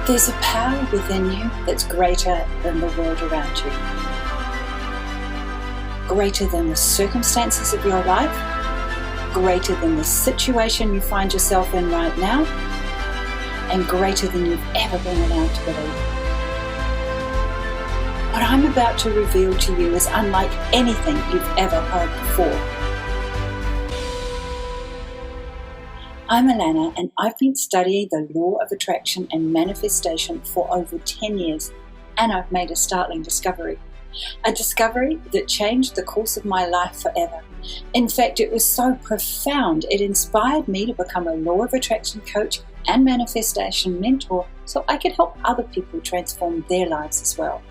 There's a power within you that's greater than the world around you. Greater than the circumstances of your life, greater than the situation you find yourself in right now, and greater than you've ever been allowed to believe. What I'm about to reveal to you is unlike anything you've ever heard before. I'm Allanah, and I've been studying the law of attraction and manifestation for over 10 years, and I've made a startling discovery. A discovery that changed the course of my life forever. In fact, it was so profound, it inspired me to become a law of attraction coach and manifestation mentor so I could help other people transform their lives as well.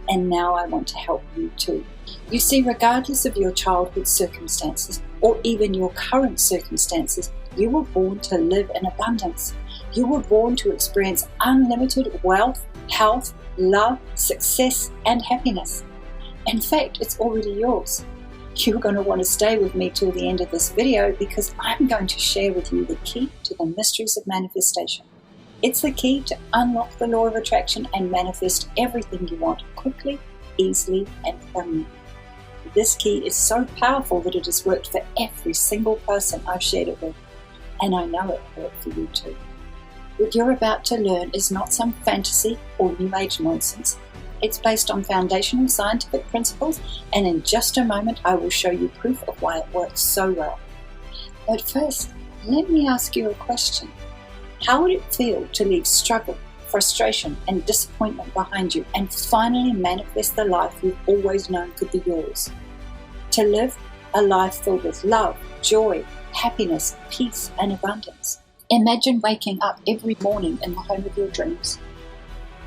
And now I want to help you too. You see, regardless of your childhood circumstances or even your current circumstances, you were born to live in abundance. You were born to experience unlimited wealth, health, love, success, and happiness. In fact, it's already yours. You're going to want to stay with me till the end of this video because I'm going to share with you the key to the mysteries of manifestation. It's the key to unlock the law of attraction and manifest everything you want quickly, easily, and permanently. This key is so powerful that it has worked for every single person I've shared it with. And I know it will work for you too. What you're about to learn is not some fantasy or new age nonsense. It's based on foundational scientific principles, and in just a moment I will show you proof of why it works so well. But first, let me ask you a question. How would it feel to leave struggle, frustration, and disappointment behind you and finally manifest the life you've always known could be yours? To live a life filled with love, joy, happiness, peace, and abundance. Imagine waking up every morning in the home of your dreams,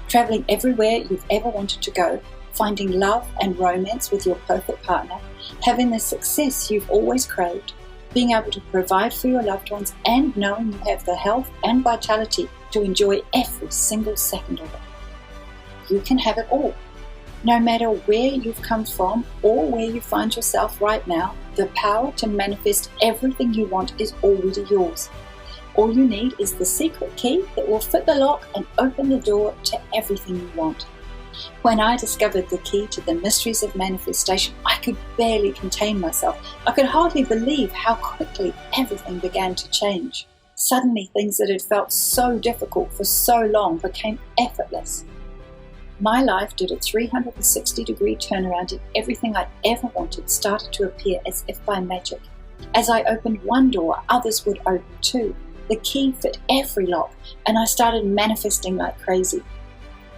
traveling everywhere you've ever wanted to go, finding love and romance with your perfect partner, having the success you've always craved, being able to provide for your loved ones, and knowing you have the health and vitality to enjoy every single second of it. You can have it all. No matter where you've come from or where you find yourself right now, the power to manifest everything you want is already yours. All you need is the secret key that will fit the lock and open the door to everything you want. When I discovered the key to the mysteries of manifestation, I could barely contain myself. I could hardly believe how quickly everything began to change. Suddenly, things that had felt so difficult for so long became effortless. My life did a 360-degree turnaround, and everything I ever wanted started to appear as if by magic. As I opened one door, others would open too. The key fit every lock, and I started manifesting like crazy.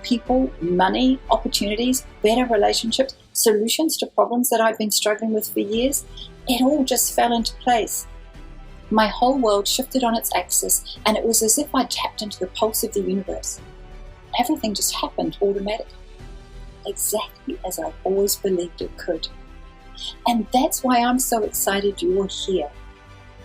People, money, opportunities, better relationships, solutions to problems that I've been struggling with for years, it all just fell into place. My whole world shifted on its axis, and it was as if I tapped into the pulse of the universe. Everything just happened automatically, exactly as I always believed it could. And that's why I'm so excited you're here.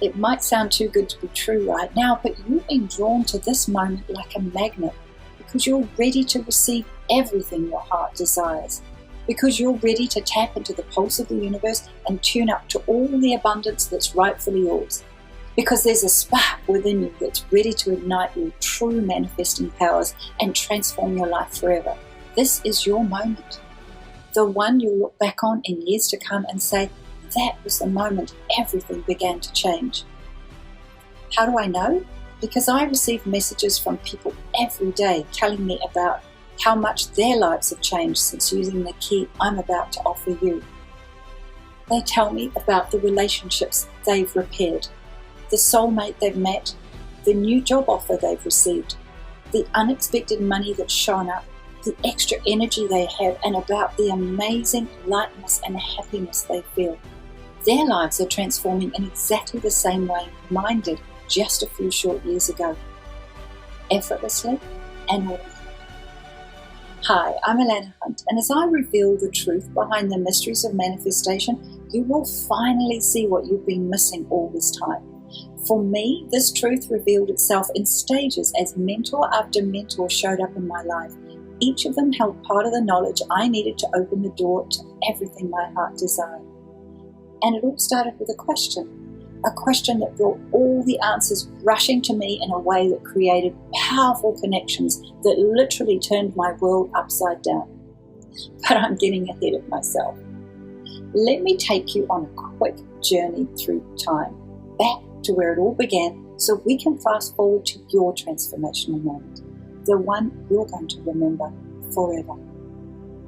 It might sound too good to be true right now, but you've been drawn to this moment like a magnet because you're ready to receive everything your heart desires, because you're ready to tap into the pulse of the universe and tune up to all the abundance that's rightfully yours. Because there's a spark within you that's ready to ignite your true manifesting powers and transform your life forever. This is your moment. The one you'll look back on in years to come and say, that was the moment everything began to change. How do I know? Because I receive messages from people every day telling me about how much their lives have changed since using the key I'm about to offer you. They tell me about the relationships they've repaired, the soulmate they've met, the new job offer they've received, the unexpected money that's shown up, the extra energy they have, and about the amazing lightness and happiness they feel. Their lives are transforming in exactly the same way mine did just a few short years ago. Effortlessly and without. Hi, I'm Allanah Hunt, and as I reveal the truth behind the mysteries of manifestation, you will finally see what you've been missing all this time. For me, this truth revealed itself in stages as mentor after mentor showed up in my life. Each of them held part of the knowledge I needed to open the door to everything my heart desired. And it all started with a question. A question that brought all the answers rushing to me in a way that created powerful connections that literally turned my world upside down. But I'm getting ahead of myself. Let me take you on a quick journey through time, back to where it all began, so we can fast forward to your transformational moment, the one you're going to remember forever.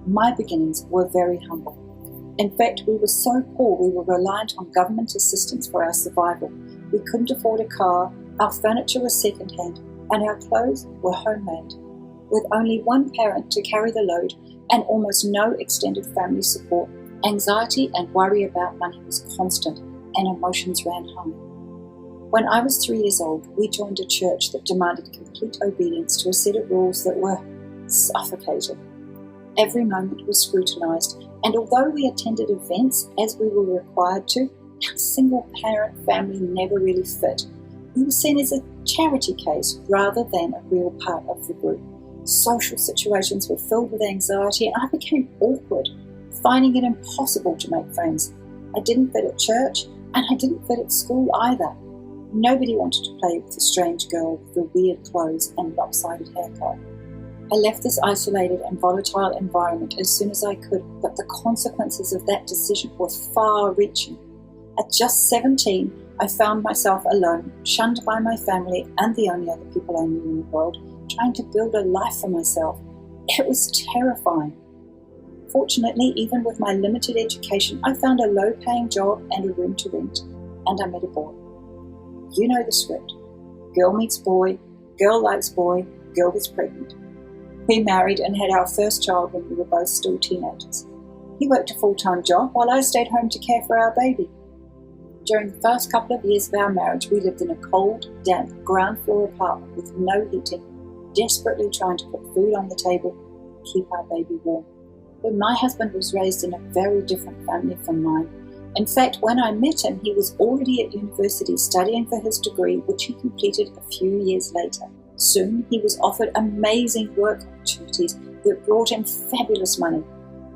My beginnings were very humble. In fact, we were so poor we were reliant on government assistance for our survival. We couldn't afford a car, our furniture was second-hand, and our clothes were homemade. With only one parent to carry the load and almost no extended family support, anxiety and worry about money was constant and emotions ran high. When I was 3 years old, we joined a church that demanded complete obedience to a set of rules that were suffocating. Every moment was scrutinized, and although we attended events as we were required to, our single-parent family never really fit. We were seen as a charity case rather than a real part of the group. Social situations were filled with anxiety, and I became awkward, finding it impossible to make friends. I didn't fit at church, and I didn't fit at school either. Nobody wanted to play with the strange girl with the weird clothes and lopsided haircut. I left this isolated and volatile environment as soon as I could, but the consequences of that decision were far-reaching. At just 17, I found myself alone, shunned by my family and the only other people I knew in the world, trying to build a life for myself. It was terrifying. Fortunately, even with my limited education, I found a low-paying job and a room to rent, and I met a boy. You know the script. Girl meets boy, girl likes boy, girl gets pregnant. We married and had our first child when we were both still teenagers. He worked a full-time job while I stayed home to care for our baby. During the first couple of years of our marriage, we lived in a cold, damp, ground-floor apartment with no heating, desperately trying to put food on the table and keep our baby warm. But my husband was raised in a very different family from mine. In fact, when I met him, he was already at university studying for his degree, which he completed a few years later. Soon, he was offered amazing work opportunities that brought him fabulous money.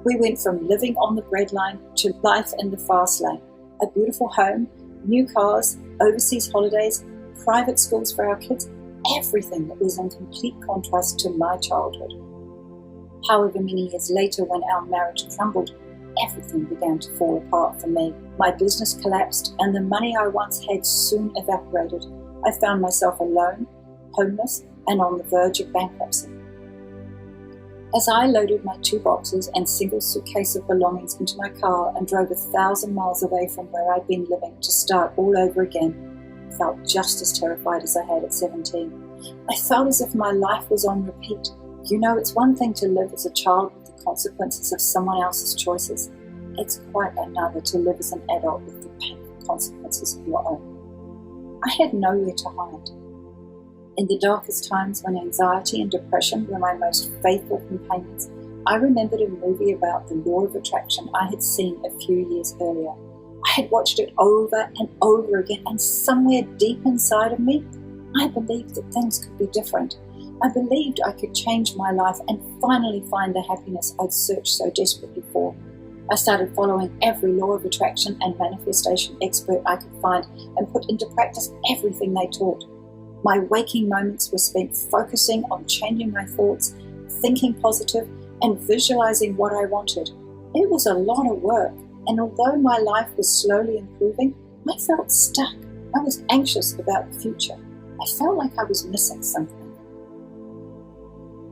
We went from living on the breadline to life in the fast lane. A beautiful home, new cars, overseas holidays, private schools for our kids, everything that was in complete contrast to my childhood. However, many years later, when our marriage crumbled, everything began to fall apart for me. My business collapsed, and the money I once had soon evaporated. I found myself alone, homeless, and on the verge of bankruptcy. As I loaded my 2 boxes and single suitcase of belongings into my car and drove 1,000 miles away from where I'd been living to start all over again, I felt just as terrified as I had at 17. I felt as if my life was on repeat. You know, it's one thing to live as a child with the consequences of someone else's choices. It's quite another to live as an adult with the painful consequences of your own. I had nowhere to hide. In the darkest times when anxiety and depression were my most faithful companions, I remembered a movie about the law of attraction I had seen a few years earlier. I had watched it over and over again, and somewhere deep inside of me, I believed that things could be different. I believed I could change my life and finally find the happiness I'd searched so desperately for. I started following every law of attraction and manifestation expert I could find and put into practice everything they taught. My waking moments were spent focusing on changing my thoughts, thinking positive, and visualizing what I wanted. It was a lot of work, and although my life was slowly improving, I felt stuck. I was anxious about the future. I felt like I was missing something.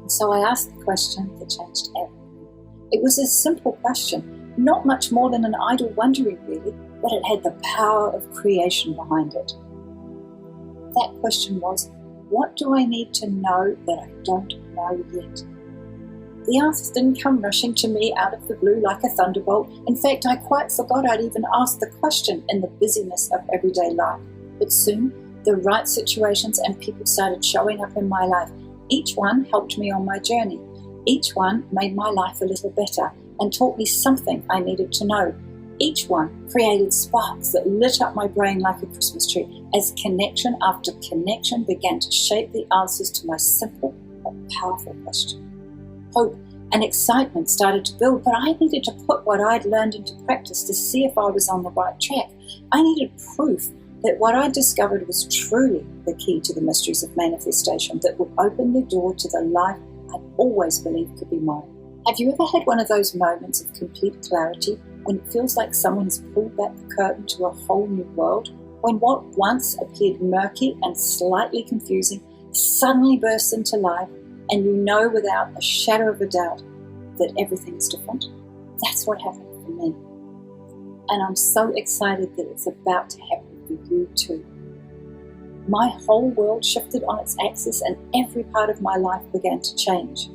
And so I asked the question that changed everything. It was a simple question, not much more than an idle wondering really, but it had the power of creation behind it. That question was, what do I need to know that I don't know yet? The answers didn't come rushing to me out of the blue like a thunderbolt. In fact, I quite forgot I'd even asked the question in the busyness of everyday life. But soon, the right situations and people started showing up in my life. Each one helped me on my journey. Each one made my life a little better and taught me something I needed to know. Each one created sparks that lit up my brain like a Christmas tree as connection after connection began to shape the answers to my simple but powerful question. Hope and excitement started to build, but I needed to put what I'd learned into practice to see if I was on the right track. I needed proof that what I discovered was truly the key to the mysteries of manifestation that would open the door to the life I'd always believed could be mine. Have you ever had one of those moments of complete clarity when it feels like someone has pulled back the curtain to a whole new world? When what once appeared murky and slightly confusing suddenly bursts into life, and you know without a shadow of a doubt that everything is different? That's what happened for me. And I'm so excited that it's about to happen for you too. My whole world shifted on its axis and every part of my life began to change.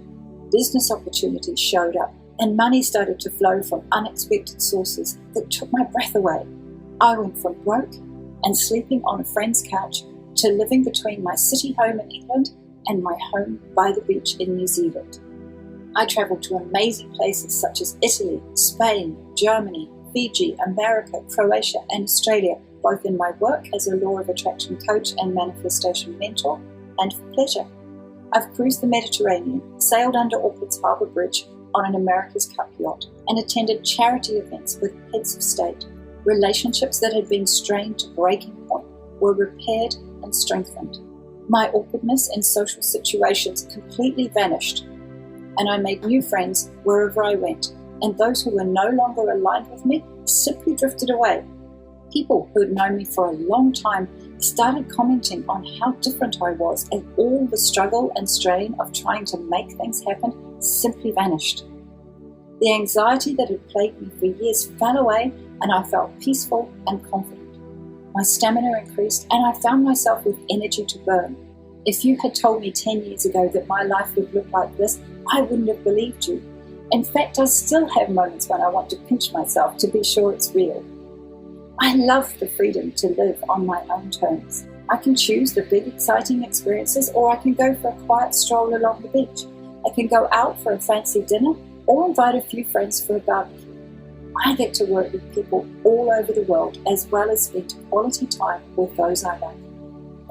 Business opportunities showed up and money started to flow from unexpected sources that took my breath away. I went from broke and sleeping on a friend's couch to living between my city home in England and my home by the beach in New Zealand. I travelled to amazing places such as Italy, Spain, Germany, Fiji, America, Croatia and Australia, both in my work as a law of attraction coach and manifestation mentor, and for pleasure. I've cruised the Mediterranean, sailed under Auckland's Harbour Bridge on an America's Cup yacht, and attended charity events with heads of state. Relationships that had been strained to breaking point were repaired and strengthened. My awkwardness in social situations completely vanished, and I made new friends wherever I went, and those who were no longer aligned with me simply drifted away. People who had known me for a long time started commenting on how different I was, and all the struggle and strain of trying to make things happen simply vanished. The anxiety that had plagued me for years fell away, and I felt peaceful and confident. My stamina increased, and I found myself with energy to burn. If you had told me 10 years ago that my life would look like this, I wouldn't have believed you. In fact, I still have moments when I want to pinch myself to be sure it's real. I love the freedom to live on my own terms. I can choose the big, exciting experiences, or I can go for a quiet stroll along the beach. I can go out for a fancy dinner, or invite a few friends for a barbecue. I get to work with people all over the world, as well as spend quality time with those I love.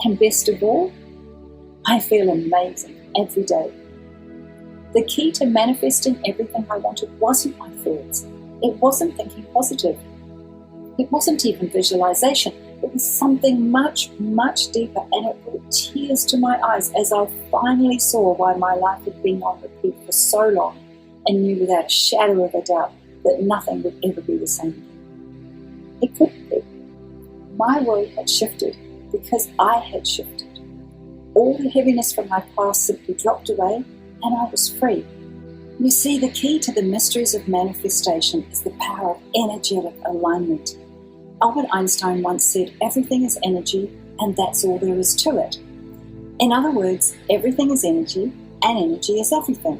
And best of all, I feel amazing every day. The key to manifesting everything I wanted wasn't my thoughts. It wasn't thinking positive. It wasn't even visualization. It was something much, much deeper, and it brought tears to my eyes as I finally saw why my life had been on repeat for so long, and knew without a shadow of a doubt that nothing would ever be the same again. It couldn't be. My world had shifted because I had shifted. All the heaviness from my past simply dropped away, and I was free. You see, the key to the mysteries of manifestation is the power of energetic alignment. Albert Einstein once said, "Everything is energy, and that's all there is to it." In other words, everything is energy, and energy is everything.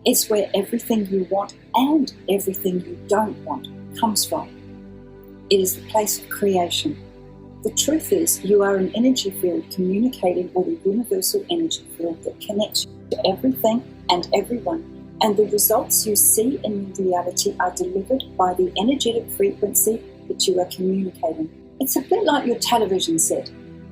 It's where everything you want and everything you don't want comes from. It is the place of creation. The truth is, you are an energy field communicating with a universal energy field that connects you to everything and everyone, and the results you see in your reality are delivered by the energetic frequency that you are communicating. It's a bit like your television set.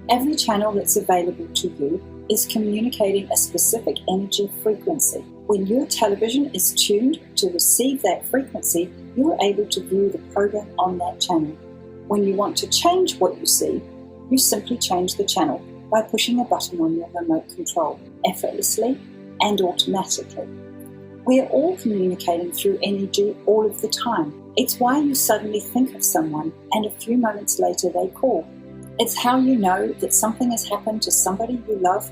Every channel that's available to you is communicating a specific energy frequency. When your television is tuned to receive that frequency, you are able to view the program on that channel. When you want to change what you see, you simply change the channel by pushing a button on your remote control, effortlessly and automatically. We are all communicating through energy all of the time. It's why you suddenly think of someone and a few moments later they call. It's how you know that something has happened to somebody you love,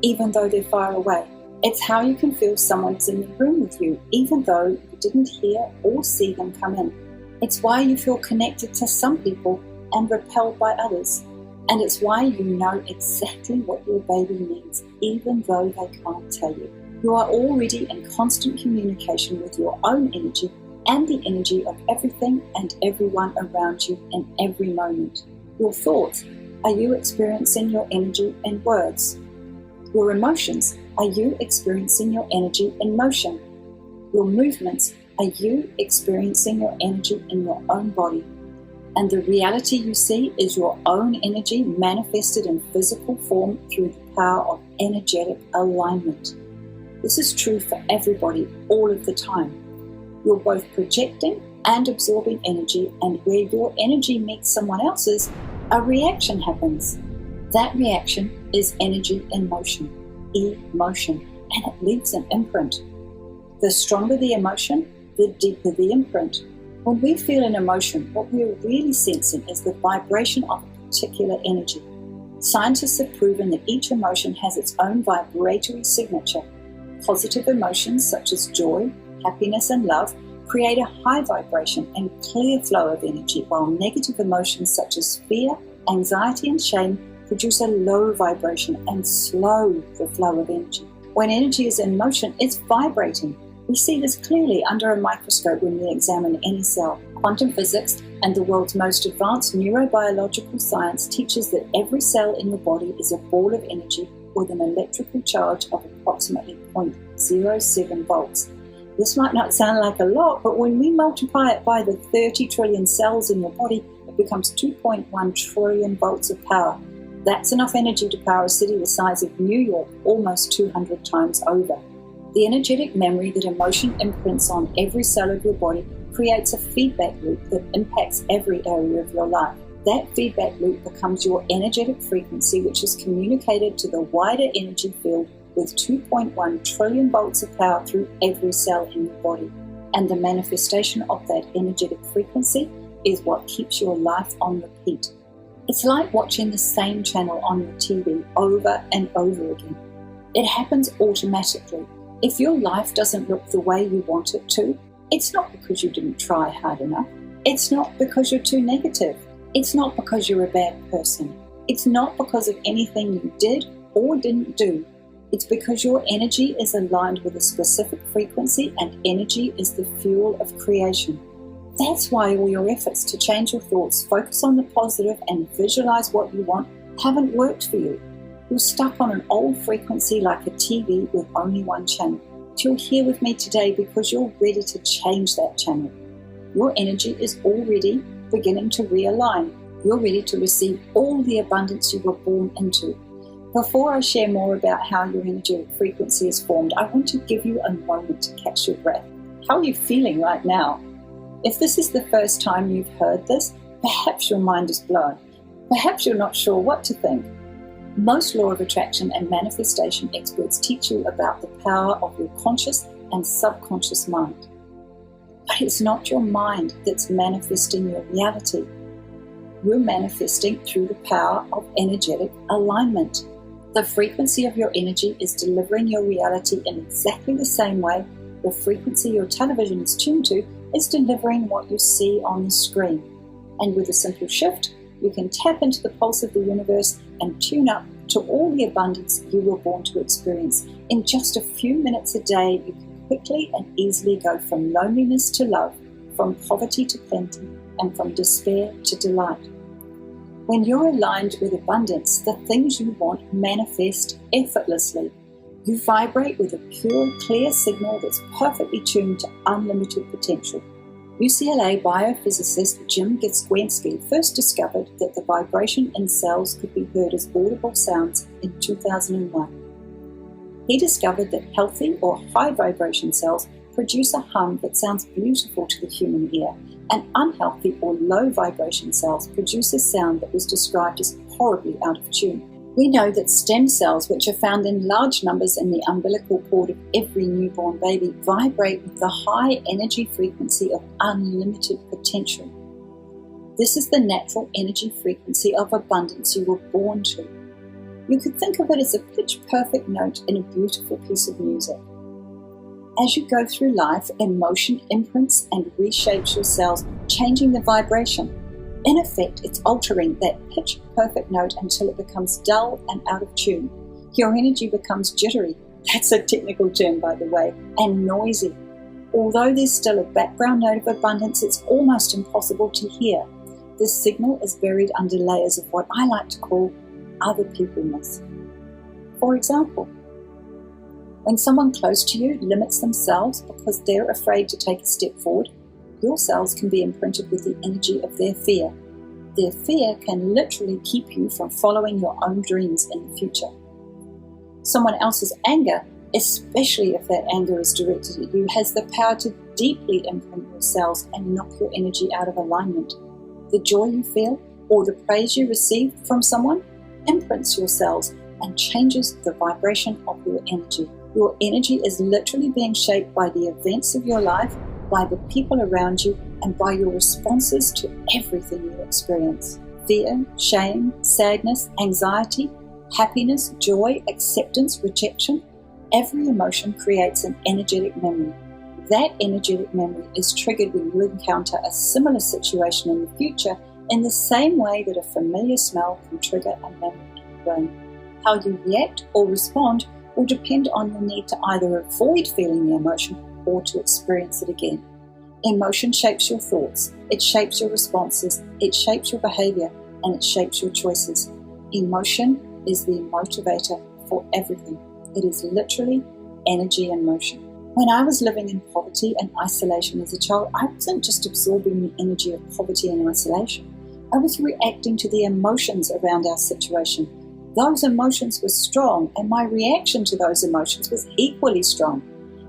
even though they're far away. It's how you can feel someone's in the room with you, even though you didn't hear or see them come in. It's why you feel connected to some people and repelled by others. And it's why you know exactly what your baby needs, even though they can't tell you. You are already in constant communication with your own energy and the energy of everything and everyone around you in every moment. Your thoughts, are you experiencing your energy in words? Your emotions, are you experiencing your energy in motion? Your movements, are you experiencing your energy in your own body? And the reality you see is your own energy manifested in physical form through the power of energetic alignment. This is true for everybody all of the time. You're both projecting and absorbing energy, and where your energy meets someone else's, a reaction happens. That reaction is energy in motion, emotion, and it leaves an imprint. The stronger the emotion, the deeper the imprint. When we feel an emotion, what we're really sensing is the vibration of a particular energy. Scientists have proven that each emotion has its own vibratory signature. Positive emotions such as joy, happiness, and love create a high vibration and clear flow of energy, while negative emotions such as fear, anxiety, and shame produce a low vibration and slow the flow of energy. When energy is in motion, it's vibrating. We see this clearly under a microscope when we examine any cell. Quantum physics and the world's most advanced neurobiological science teaches that every cell in the body is a ball of energy with an electrical charge of approximately 0.07 volts. This might not sound like a lot, but when we multiply it by the 30 trillion cells in your body, it becomes 2.1 trillion volts of power. That's enough energy to power a city the size of New York almost 200 times over. The energetic memory that emotion imprints on every cell of your body creates a feedback loop that impacts every area of your life. That feedback loop becomes your energetic frequency, which is communicated to the wider energy field with 2.1 trillion volts of power through every cell in your body. And the manifestation of that energetic frequency is what keeps your life on repeat. It's like watching the same channel on your TV over and over again. It happens automatically. If your life doesn't look the way you want it to, it's not because you didn't try hard enough. It's not because you're too negative. It's not because you're a bad person. It's not because of anything you did or didn't do. It's because your energy is aligned with a specific frequency, and energy is the fuel of creation. That's why all your efforts to change your thoughts, focus on the positive, and visualize what you want haven't worked for you. You're stuck on an old frequency like a TV with only one channel. But you're here with me today because you're ready to change that channel. Your energy is already beginning to realign. You're ready to receive all the abundance you were born into. Before I share more about how your energetic frequency is formed, I want to give you a moment to catch your breath. How are you feeling right now? If this is the first time you've heard this, perhaps your mind is blown. Perhaps you're not sure what to think. Most law of attraction and manifestation experts teach you about the power of your conscious and subconscious mind. But it's not your mind that's manifesting your reality. You're manifesting through the power of energetic alignment. The frequency of your energy is delivering your reality in exactly the same way the frequency your television is tuned to is delivering what you see on the screen. And with a simple shift, you can tap into the pulse of the universe and tune up to all the abundance you were born to experience. In just a few minutes a day, you can quickly and easily go from loneliness to love, from poverty to plenty, and from despair to delight. When you're aligned with abundance, the things you want manifest effortlessly. You vibrate with a pure, clear signal that's perfectly tuned to unlimited potential. UCLA biophysicist Jim Gieskiewicz first discovered that the vibration in cells could be heard as audible sounds in 2001. He discovered that healthy or high vibration cells produce a hum that sounds beautiful to the human ear, and unhealthy or low vibration cells produce a sound that was described as horribly out of tune. We know that stem cells, which are found in large numbers in the umbilical cord of every newborn baby, vibrate with the high energy frequency of unlimited potential. This is the natural energy frequency of abundance you were born to. You could think of it as a pitch-perfect note in a beautiful piece of music. As you go through life, emotion imprints and reshapes your cells, changing the vibration. In effect, it's altering that pitch-perfect note until it becomes dull and out of tune. Your energy becomes jittery, that's a technical term by the way, and noisy. Although there's still a background note of abundance, it's almost impossible to hear. This signal is buried under layers of what I like to call other peopleness. For example, when someone close to you limits themselves because they're afraid to take a step forward, your cells can be imprinted with the energy of their fear. Their fear can literally keep you from following your own dreams in the future. Someone else's anger, especially if that anger is directed at you, has the power to deeply imprint your cells and knock your energy out of alignment. The joy you feel or the praise you receive from someone imprints your cells and changes the vibration of your energy. Your energy is literally being shaped by the events of your life, by the people around you, and by your responses to everything you experience. Fear, shame, sadness, anxiety, happiness, joy, acceptance, rejection. Every emotion creates an energetic memory. That energetic memory is triggered when you encounter a similar situation in the future, in the same way that a familiar smell can trigger a memory in your brain. How you react or respond will depend on your need to either avoid feeling the emotion or to experience it again. Emotion shapes your thoughts, it shapes your responses, it shapes your behavior, and it shapes your choices. Emotion is the motivator for everything. It is literally energy in motion. When I was living in poverty and isolation as a child, I wasn't just absorbing the energy of poverty and isolation. I was reacting to the emotions around our situation. Those emotions were strong, and my reaction to those emotions was equally strong.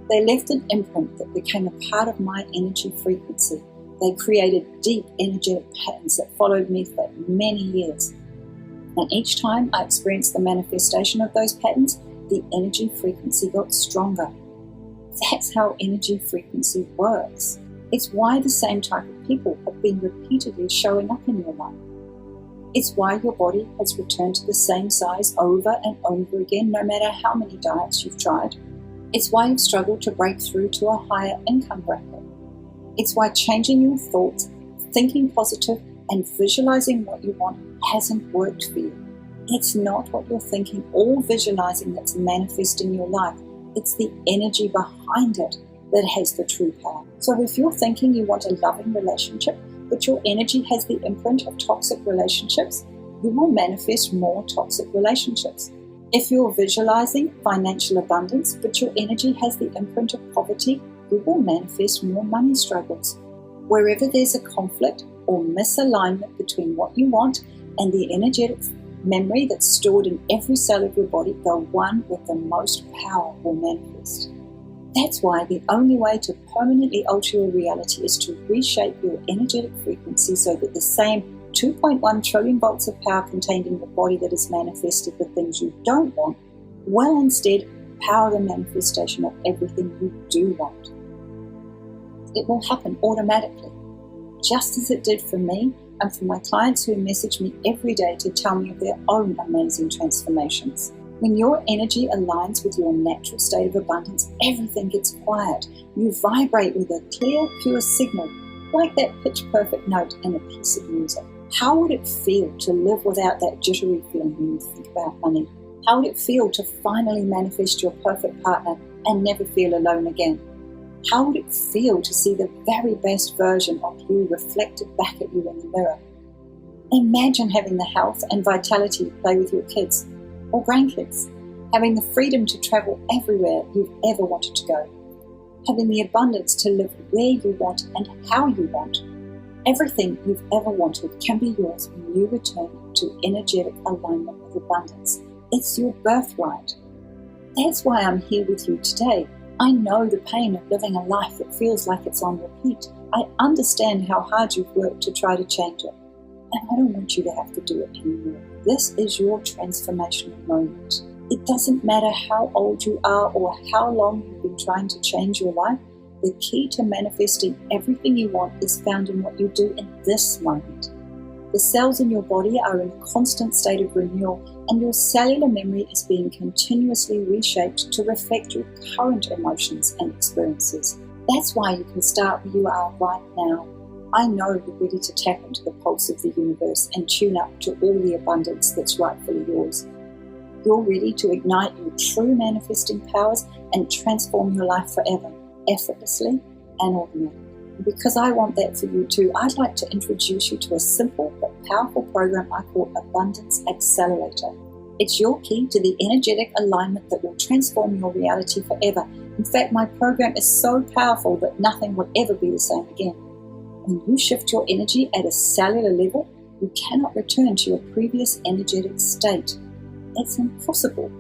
They left an imprint that became a part of my energy frequency. They created deep energetic patterns that followed me for many years. And each time I experienced the manifestation of those patterns, the energy frequency got stronger. That's how energy frequency works. It's why the same type of people have been repeatedly showing up in your life. It's why your body has returned to the same size over and over again, no matter how many diets you've tried. It's why you've struggled to break through to a higher income bracket. It's why changing your thoughts, thinking positive, and visualizing what you want hasn't worked for you. It's not what you're thinking or visualizing that's manifesting your life. It's the energy behind it that has the true power. So if you're thinking you want a loving relationship, but your energy has the imprint of toxic relationships, you will manifest more toxic relationships. If you're visualizing financial abundance, but your energy has the imprint of poverty, you will manifest more money struggles. Wherever there's a conflict or misalignment between what you want and the energetic memory that's stored in every cell of your body, the one with the most power will manifest. That's why the only way to permanently alter your reality is to reshape your energetic frequency so that the same 2.1 trillion volts of power contained in your body that is manifested the things you don't want will instead power the manifestation of everything you do want. It will happen automatically, just as it did for me and for my clients who message me every day to tell me of their own amazing transformations. When your energy aligns with your natural state of abundance, everything gets quiet. You vibrate with a clear, pure signal, like that pitch-perfect note in a piece of music. How would it feel to live without that jittery feeling when you think about money? How would it feel to finally manifest your perfect partner and never feel alone again? How would it feel to see the very best version of you reflected back at you in the mirror? Imagine having the health and vitality to play with your kids or grandkids, having the freedom to travel everywhere you've ever wanted to go, having the abundance to live where you want and how you want. Everything you've ever wanted can be yours when you return to energetic alignment with abundance. It's your birthright. That's why I'm here with you today. I know the pain of living a life that feels like it's on repeat. I understand how hard you've worked to try to change it. And I don't want you to have to do it anymore. This is your transformational moment. It doesn't matter how old you are or how long you've been trying to change your life. The key to manifesting everything you want is found in what you do in this moment. The cells in your body are in a constant state of renewal, and your cellular memory is being continuously reshaped to reflect your current emotions and experiences. That's why you can start where you are right now. I know you're ready to tap into the pulse of the universe and tune up to all the abundance that's rightfully yours. You're ready to ignite your true manifesting powers and transform your life forever, effortlessly and automatically. Because I want that for you too, I'd like to introduce you to a simple but powerful program I call Abundance Accelerator. It's your key to the energetic alignment that will transform your reality forever. In fact, my program is so powerful that nothing will ever be the same again. When you shift your energy at a cellular level, you cannot return to your previous energetic state. It's impossible.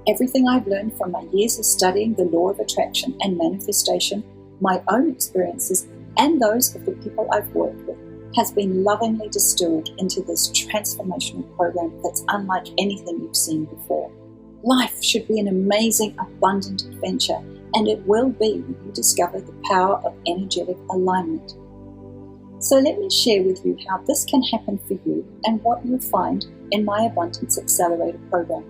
Everything I've learned from my years of studying the law of attraction and manifestation, my own experiences, and those of the people I've worked with, has been lovingly distilled into this transformational program that's unlike anything you've seen before. Life should be an amazing, abundant adventure, and it will be when you discover the power of energetic alignment. So let me share with you how this can happen for you and what you'll find in my Abundance Accelerator program.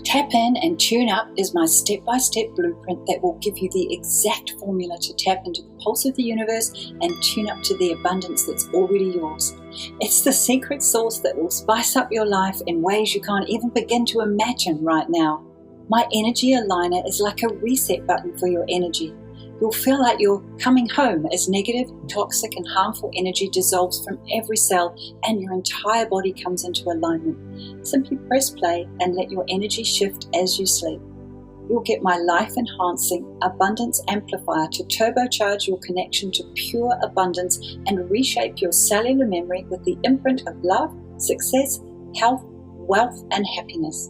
Tap in and tune up is my step-by-step blueprint that will give you the exact formula to tap into the pulse of the universe and tune up to the abundance that's already yours. It's the secret sauce that will spice up your life in ways you can't even begin to imagine right now. My energy aligner is like a reset button for your energy. You'll feel like you're coming home as negative, toxic, and harmful energy dissolves from every cell and your entire body comes into alignment. Simply press play and let your energy shift as you sleep. You'll get my life-enhancing abundance amplifier to turbocharge your connection to pure abundance and reshape your cellular memory with the imprint of love, success, health, wealth, and happiness.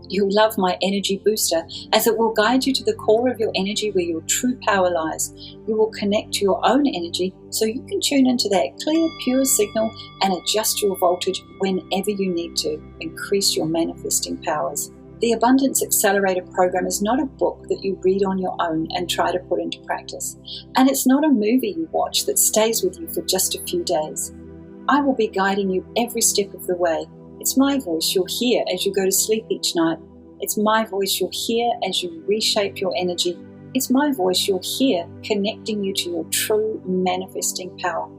You'll love my energy booster as it will guide you to the core of your energy where your true power lies. You will connect to your own energy so you can tune into that clear, pure signal and adjust your voltage whenever you need to. Increase your manifesting powers. The Abundance Accelerator program is not a book that you read on your own and try to put into practice. And it's not a movie you watch that stays with you for just a few days. I will be guiding you every step of the way. It's my voice you'll hear as you go to sleep each night. It's my voice you'll hear as you reshape your energy. It's my voice you'll hear connecting you to your true manifesting power.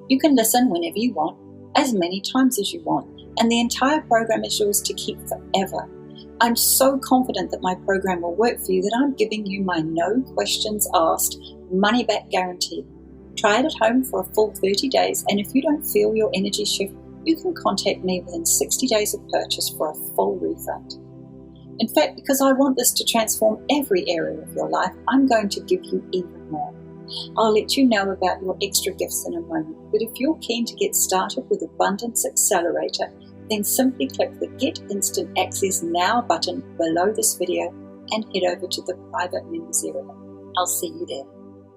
You can listen whenever you want, as many times as you want, and the entire program is yours to keep forever. I'm so confident that my program will work for you that I'm giving you my no questions asked, money back guarantee. Try it at home for a full 30 days, and if you don't feel your energy shift, you can contact me within 60 days of purchase for a full refund. In fact, because I want this to transform every area of your life, I'm going to give you even more. I'll let you know about your extra gifts in a moment, but if you're keen to get started with Abundance Accelerator, then simply click the Get Instant Access Now button below this video and head over to the private members area. I'll see you there.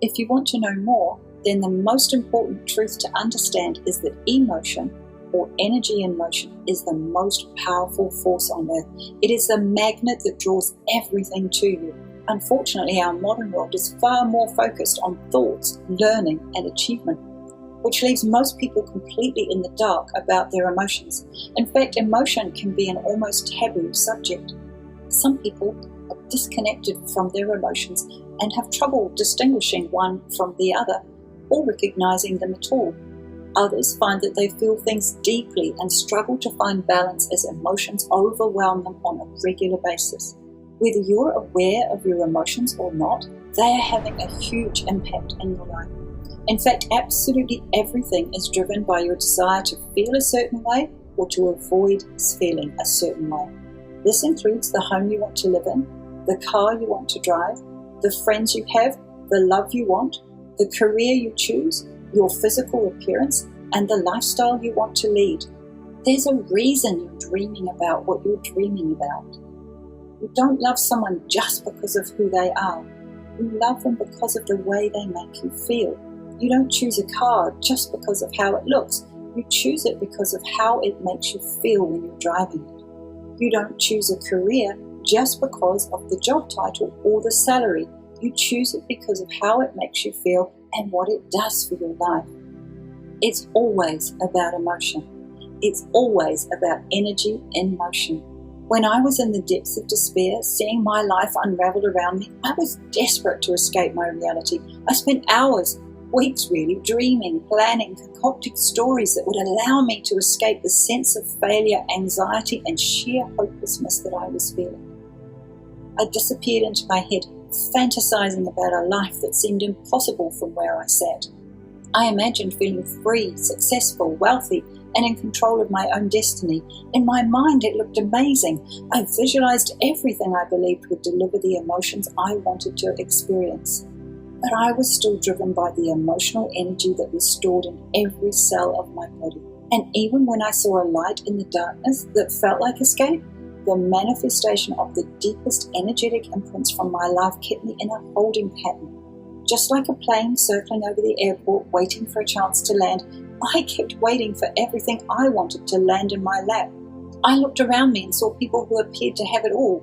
If you want to know more, then the most important truth to understand is that emotion, or energy in motion, is the most powerful force on earth. It is the magnet that draws everything to you. Unfortunately, our modern world is far more focused on thoughts, learning, and achievement, which leaves most people completely in the dark about their emotions. In fact, emotion can be an almost taboo subject. Some people are disconnected from their emotions and have trouble distinguishing one from the other or recognizing them at all. Others find that they feel things deeply and struggle to find balance as emotions overwhelm them on a regular basis. Whether you're aware of your emotions or not, they are having a huge impact in your life. In fact, absolutely everything is driven by your desire to feel a certain way or to avoid feeling a certain way. This includes the home you want to live in, the car you want to drive, the friends you have, the love you want, the career you choose, your physical appearance, and the lifestyle you want to lead. There's a reason you're dreaming about what you're dreaming about. You don't love someone just because of who they are. You love them because of the way they make you feel. You don't choose a car just because of how it looks. You choose it because of how it makes you feel when you're driving it. You don't choose a career just because of the job title or the salary. You choose it because of how it makes you feel and what it does for your life. It's always about emotion. It's always about energy in motion. When I was in the depths of despair, seeing my life unravel around me, I was desperate to escape my reality. I spent hours, weeks really, dreaming, planning, concocting stories that would allow me to escape the sense of failure, anxiety, and sheer hopelessness that I was feeling. I disappeared into my head, fantasizing about a life that seemed impossible from where I sat. I imagined feeling free, successful, wealthy, and in control of my own destiny. In my mind, it looked amazing. I visualized everything I believed would deliver the emotions I wanted to experience. But I was still driven by the emotional energy that was stored in every cell of my body. And even when I saw a light in the darkness that felt like escape, the manifestation of the deepest energetic imprints from my life kept me in a holding pattern. Just like a plane circling over the airport waiting for a chance to land, I kept waiting for everything I wanted to land in my lap. I looked around me and saw people who appeared to have it all.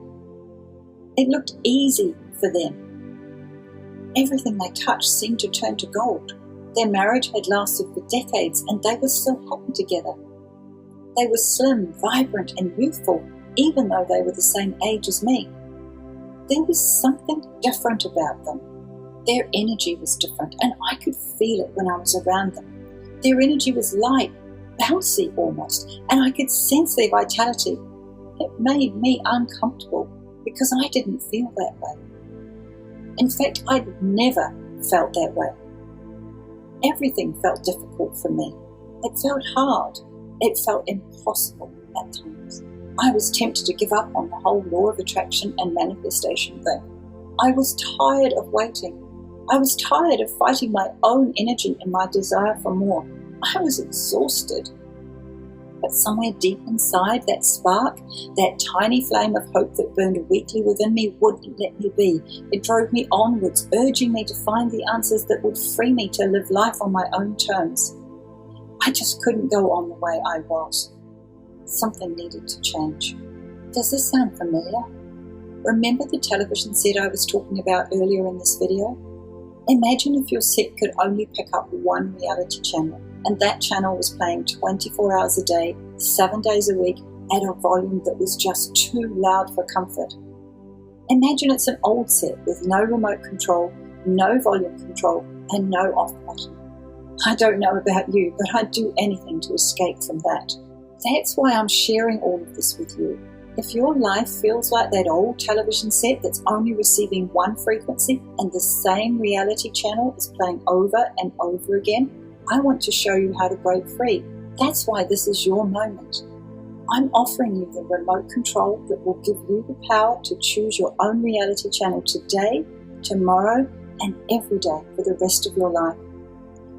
It looked easy for them. Everything they touched seemed to turn to gold. Their marriage had lasted for decades and they were still happy together. They were slim, vibrant and youthful, even though they were the same age as me. There was something different about them. Their energy was different and I could feel it when I was around them. Their energy was light, bouncy almost, and I could sense their vitality. It made me uncomfortable because I didn't feel that way. In fact, I'd never felt that way. Everything felt difficult for me. It felt hard. It felt impossible at times. I was tempted to give up on the whole law of attraction and manifestation thing. I was tired of waiting. I was tired of fighting my own energy and my desire for more. I was exhausted. But somewhere deep inside, that spark, that tiny flame of hope that burned weakly within me wouldn't let me be. It drove me onwards, urging me to find the answers that would free me to live life on my own terms. I just couldn't go on the way I was. Something needed to change. Does this sound familiar? Remember the television set I was talking about earlier in this video? Imagine if your set could only pick up one reality channel, and that channel was playing 24 hours a day, 7 days a week, at a volume that was just too loud for comfort. Imagine it's an old set with no remote control, no volume control, and no off button. I don't know about you, but I'd do anything to escape from that. That's why I'm sharing all of this with you. If your life feels like that old television set that's only receiving one frequency and the same reality channel is playing over and over again, I want to show you how to break free. That's why this is your moment. I'm offering you the remote control that will give you the power to choose your own reality channel today, tomorrow, and every day for the rest of your life.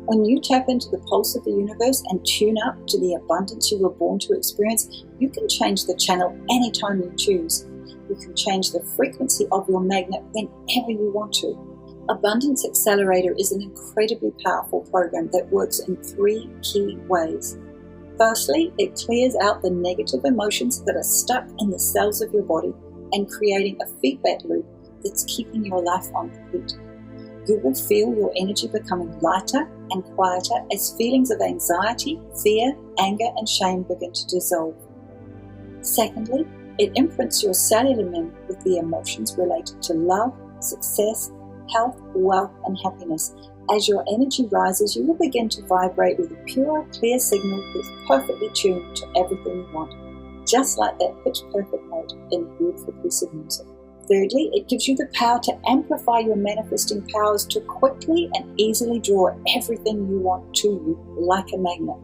When you tap into the pulse of the universe and tune up to the abundance you were born to experience, you can change the channel anytime you choose. You can change the frequency of your magnet whenever you want to. Abundance Accelerator is an incredibly powerful program that works in 3 key ways. Firstly, it clears out the negative emotions that are stuck in the cells of your body and creating a feedback loop that's keeping your life on repeat. You will feel your energy becoming lighter and quieter as feelings of anxiety, fear, anger, and shame begin to dissolve. Secondly, it imprints your cellular memory with the emotions related to love, success, health, wealth, and happiness. As your energy rises, you will begin to vibrate with a pure, clear signal that's perfectly tuned to everything you want, just like that pitch-perfect note in a beautiful piece of music. Thirdly, it gives you the power to amplify your manifesting powers to quickly and easily draw everything you want to you like a magnet.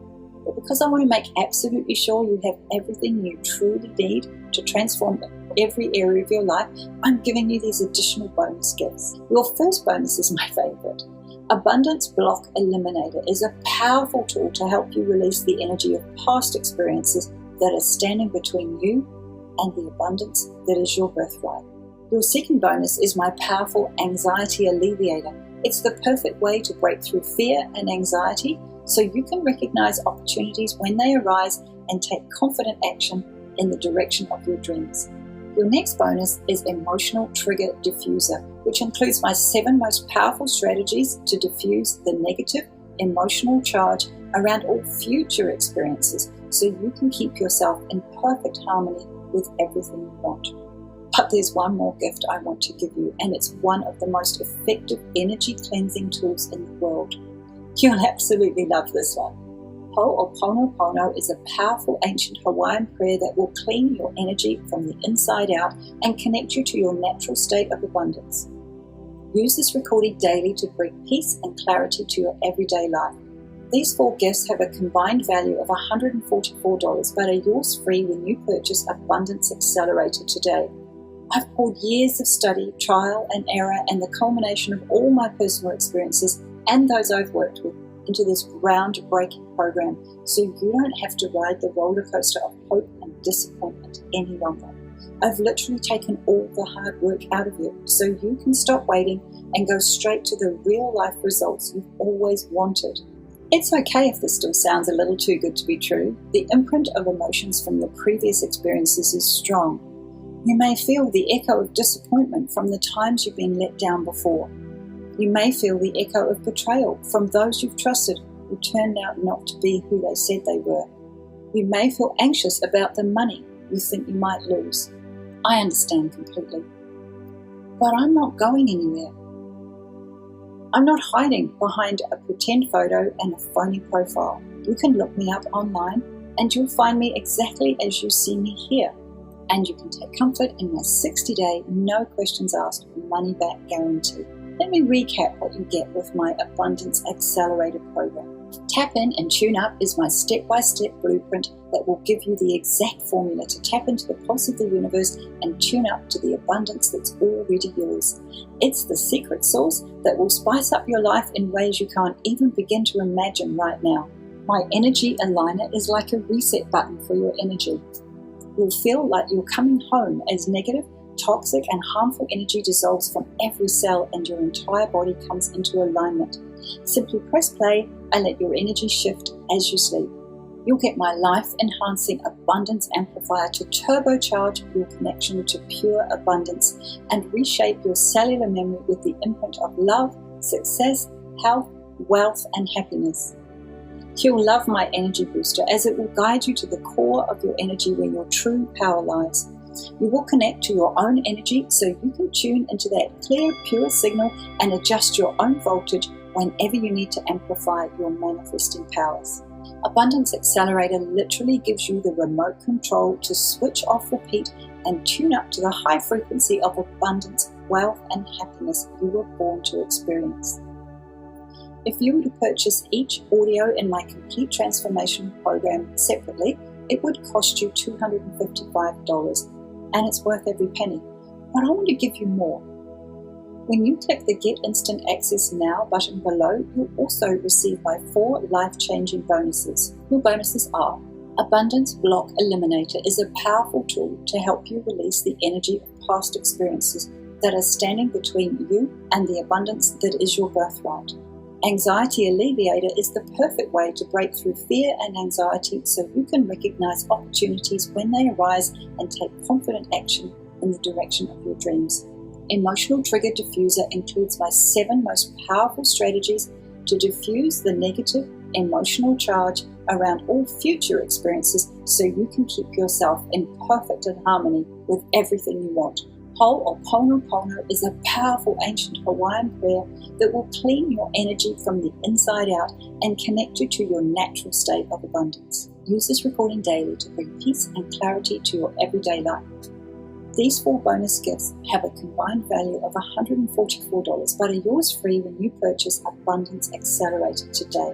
But because I want to make absolutely sure you have everything you truly need to transform every area of your life, I'm giving you these additional bonus gifts. Your first bonus is my favorite. Abundance Block Eliminator is a powerful tool to help you release the energy of past experiences that are standing between you and the abundance that is your birthright. Your second bonus is my powerful Anxiety Alleviator. It's the perfect way to break through fear and anxiety so you can recognize opportunities when they arise and take confident action in the direction of your dreams. Your next bonus is Emotional Trigger Diffuser, which includes my 7 most powerful strategies to diffuse the negative emotional charge around all future experiences so you can keep yourself in perfect harmony with everything you want. But there's one more gift I want to give you, and it's one of the most effective energy cleansing tools in the world. You'll absolutely love this one. Ho'oponopono is a powerful ancient Hawaiian prayer that will clean your energy from the inside out and connect you to your natural state of abundance. Use this recording daily to bring peace and clarity to your everyday life. These 4 gifts have a combined value of $144, but are yours free when you purchase Abundance Accelerator today. I've poured years of study, trial and error, and the culmination of all my personal experiences and those I've worked with into this groundbreaking program, so you don't have to ride the roller coaster of hope and disappointment any longer. I've literally taken all the hard work out of you, so you can stop waiting and go straight to the real life results you've always wanted. It's okay if this still sounds a little too good to be true. The imprint of emotions from your previous experiences is strong. You may feel the echo of disappointment from the times you've been let down before. You may feel the echo of betrayal from those you've trusted who turned out not to be who they said they were. You may feel anxious about the money you think you might lose. I understand completely. But I'm not going anywhere. I'm not hiding behind a pretend photo and a phony profile. You can look me up online and you'll find me exactly as you see me here. And you can take comfort in my 60-day, no questions asked, money-back guarantee. Let me recap what you get with my Abundance Accelerator program. Tap In and Tune Up is my step-by-step blueprint that will give you the exact formula to tap into the pulse of the universe and tune up to the abundance that's already yours. It's the secret sauce that will spice up your life in ways you can't even begin to imagine right now. My energy aligner is like a reset button for your energy. You'll feel like you're coming home as negative, toxic and harmful energy dissolves from every cell and your entire body comes into alignment. Simply press play and let your energy shift as you sleep. You'll get my life-enhancing abundance amplifier to turbocharge your connection to pure abundance and reshape your cellular memory with the imprint of love, success, health, wealth, and happiness. You'll love my energy booster as it will guide you to the core of your energy where your true power lies. You will connect to your own energy so you can tune into that clear, pure signal and adjust your own voltage whenever you need to amplify your manifesting powers. Abundance Accelerator literally gives you the remote control to switch off, repeat, and tune up to the high frequency of abundance, wealth, and happiness you were born to experience. If you were to purchase each audio in my complete transformation program separately, it would cost you $255, and it's worth every penny. But I want to give you more. When you click the Get Instant Access Now button below, you'll also receive my 4 life-changing bonuses. Your bonuses are: Abundance Block Eliminator is a powerful tool to help you release the energy of past experiences that are standing between you and the abundance that is your birthright. Anxiety Alleviator is the perfect way to break through fear and anxiety so you can recognize opportunities when they arise and take confident action in the direction of your dreams. Emotional Trigger Diffuser includes my 7 most powerful strategies to diffuse the negative emotional charge around all future experiences so you can keep yourself in perfect harmony with everything you want. Ho'oponopono is a powerful ancient Hawaiian prayer that will clean your energy from the inside out and connect you to your natural state of abundance. Use this recording daily to bring peace and clarity to your everyday life. These 4 bonus gifts have a combined value of $144, but are yours free when you purchase Abundance Accelerator today.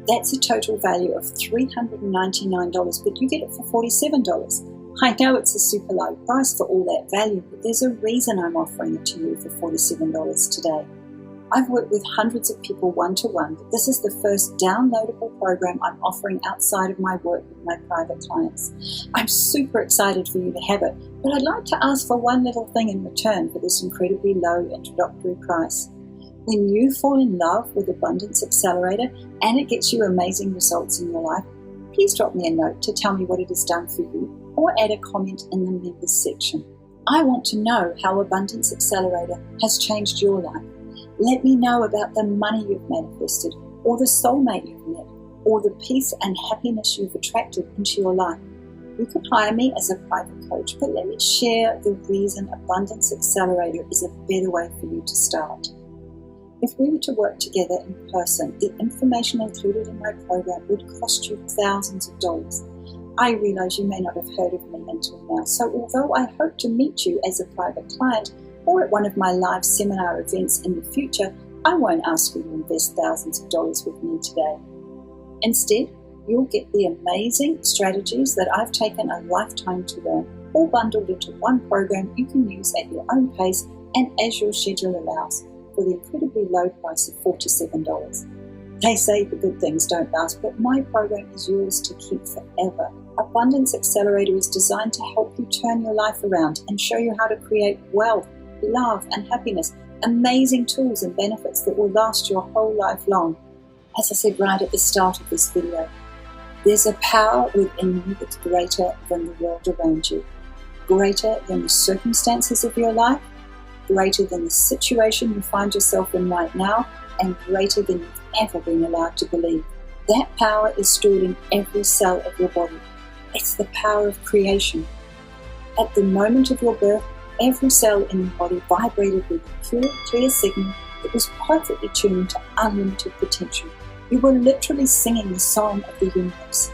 That's a total value of $399, but you get it for $47. I know it's a super low price for all that value, but there's a reason I'm offering it to you for $47 today. I've worked with hundreds of people one-to-one, but this is the first downloadable program I'm offering outside of my work with my private clients. I'm super excited for you to have it, but I'd like to ask for one little thing in return for this incredibly low introductory price. When you fall in love with Abundance Accelerator and it gets you amazing results in your life, please drop me a note to tell me what it has done for you or add a comment in the members section. I want to know how Abundance Accelerator has changed your life. Let me know about the money you've manifested, or the soulmate you've met, or the peace and happiness you've attracted into your life. You can hire me as a private coach, but let me share the reason Abundance Accelerator is a better way for you to start. If we were to work together in person, the information included in my program would cost you thousands of dollars. I realize you may not have heard of me until now, so although I hope to meet you as a private client or at one of my live seminar events in the future, I won't ask you to invest thousands of dollars with me today. Instead, you'll get the amazing strategies that I've taken a lifetime to learn, all bundled into one program you can use at your own pace and as your schedule allows, for the incredibly low price of $47. They say the good things don't last, but my program is yours to keep forever. Abundance Accelerator is designed to help you turn your life around and show you how to create wealth, love, and happiness, amazing tools and benefits that will last your whole life long. As I said right at the start of this video, there's a power within you that's greater than the world around you, greater than the circumstances of your life, greater than the situation you find yourself in right now, and greater than you've ever been allowed to believe. That power is stored in every cell of your body. It's the power of creation. At the moment of your birth, every cell in your body vibrated with a pure, clear signal that was perfectly tuned to unlimited potential. You were literally singing the song of the universe.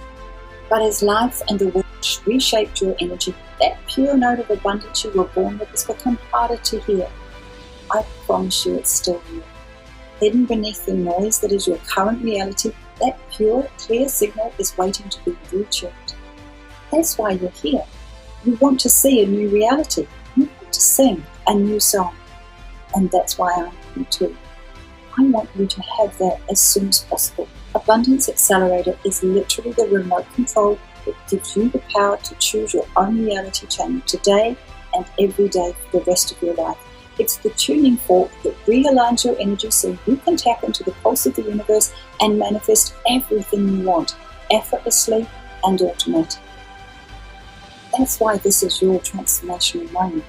But as life and the world reshaped your energy, that pure note of abundance you were born with has become harder to hear. I promise you it's still here. Hidden beneath the noise that is your current reality, that pure, clear signal is waiting to be retuned. That's why you're here. You want to see a new reality. You want to sing a new song. And that's why I'm here too. I want you to have that as soon as possible. Abundance Accelerator is literally the remote control that gives you the power to choose your own reality channel today and every day for the rest of your life. It's the tuning fork that realigns your energy so you can tap into the pulse of the universe and manifest everything you want, effortlessly and automatically. That's why this is your transformational moment.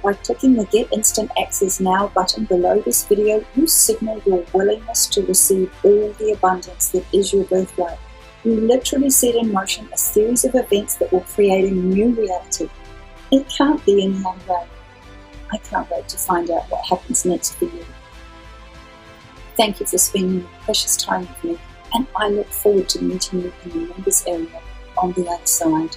By clicking the Get Instant Access Now button below this video, you signal your willingness to receive all the abundance that is your birthright. You literally set in motion a series of events that will create a new reality. It can't be any other way. I can't wait to find out what happens next for you. Thank you for spending your precious time with me, and I look forward to meeting you in the members area on the other side.